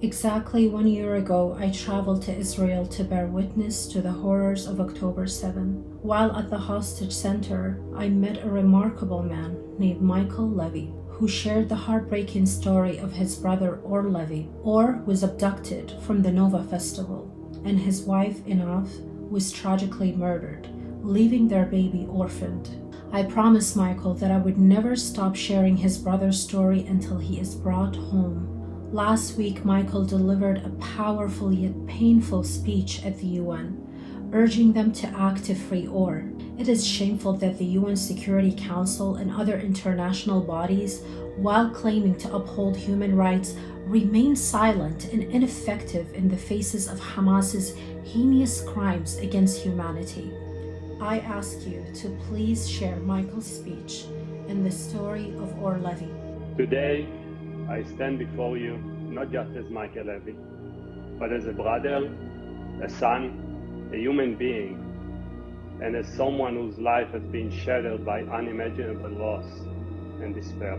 Exactly 1 year ago, I traveled to Israel to bear witness to the horrors of October 7. While at the hostage center, I met a remarkable man named Michael Levy, who shared the heartbreaking story of his brother Or Levy. Or was abducted from the Nova Festival, and his wife Einav was tragically murdered, leaving their baby orphaned. I promised Michael that I would never stop sharing his brother's story until he is brought home. Last week, Michael delivered a powerful yet painful speech at the UN, urging them to act to free Or. It is shameful that the UN Security Council and other international bodies, while claiming to uphold human rights, remain silent and ineffective in the faces of Hamas's heinous crimes against humanity. I ask you to please share Michael's speech and the story of Or Levy. Today, I stand before you not just as Michael Levy, but as a brother, a son, a human being, and as someone whose life has been shattered by unimaginable loss and despair.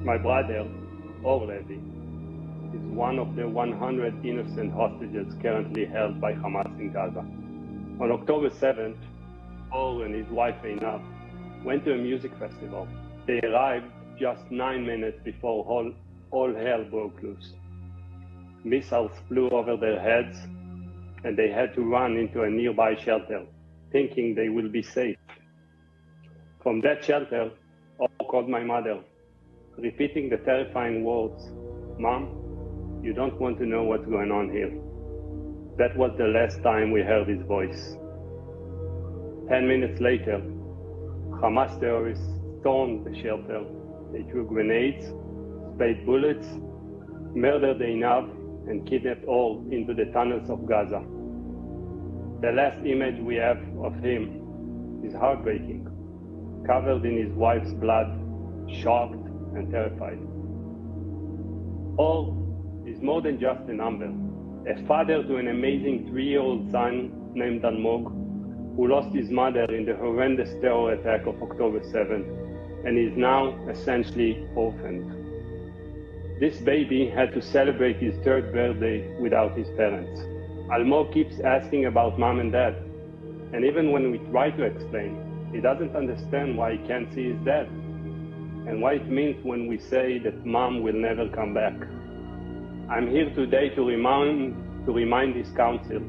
My brother, Or Levy, is one of the 100 innocent hostages currently held by Hamas in Gaza. On October 7th, Or and his wife Einav went to a music festival. They arrived just 9 minutes before all hell broke loose. Missiles flew over their heads, and they had to run into a nearby shelter, thinking they will be safe. From that shelter, Or called my mother, repeating the terrifying words, "Mom, you don't want to know what's going on here." That was the last time we heard his voice. 10 minutes later, Hamas terrorists stormed the shelter. They threw grenades, sprayed bullets, murdered Einav, and kidnapped Or into the tunnels of Gaza. The last image we have of him is heartbreaking, covered in his wife's blood, shocked and terrified. Or is more than just a number, a father to an amazing 3-year-old son named Almog, who lost his mother in the horrendous terror attack of October 7th, and is now essentially orphaned. This baby had to celebrate his 3rd birthday without his parents. Almog keeps asking about mom and dad, and even when we try to explain, he doesn't understand why he can't see his dad, and what it means when we say that mom will never come back. I'm here today to remind this council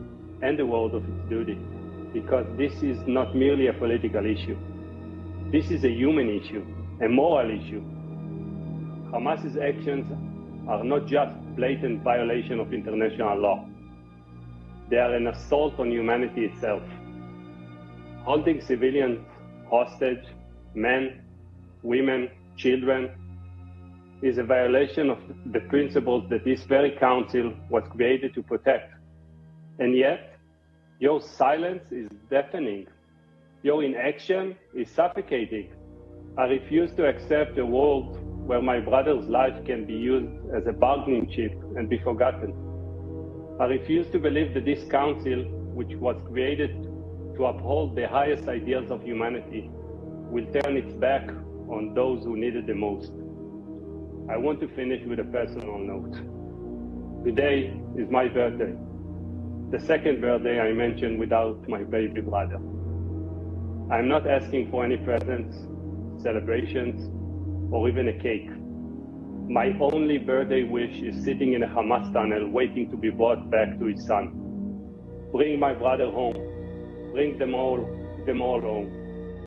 and the world of its duty, because this is not merely a political issue. This is a human issue, a moral issue. Hamas's actions are not just blatant violation of international law. They are an assault on humanity itself. Holding civilians hostage, men, women, children, is a violation of the principles that this very council was created to protect. And yet, your silence is deafening. Your inaction is suffocating. I refuse to accept a world where my brother's life can be used as a bargaining chip and be forgotten. I refuse to believe that this council, which was created to uphold the highest ideals of humanity, will turn its back on those who need it the most. I want to finish with a personal note. Today is my birthday, the 2nd birthday I mentioned without my baby brother. I'm not asking for any presents, celebrations, or even a cake. My only birthday wish is sitting in a Hamas tunnel waiting to be brought back to his son. Bring my brother home. Bring them all home.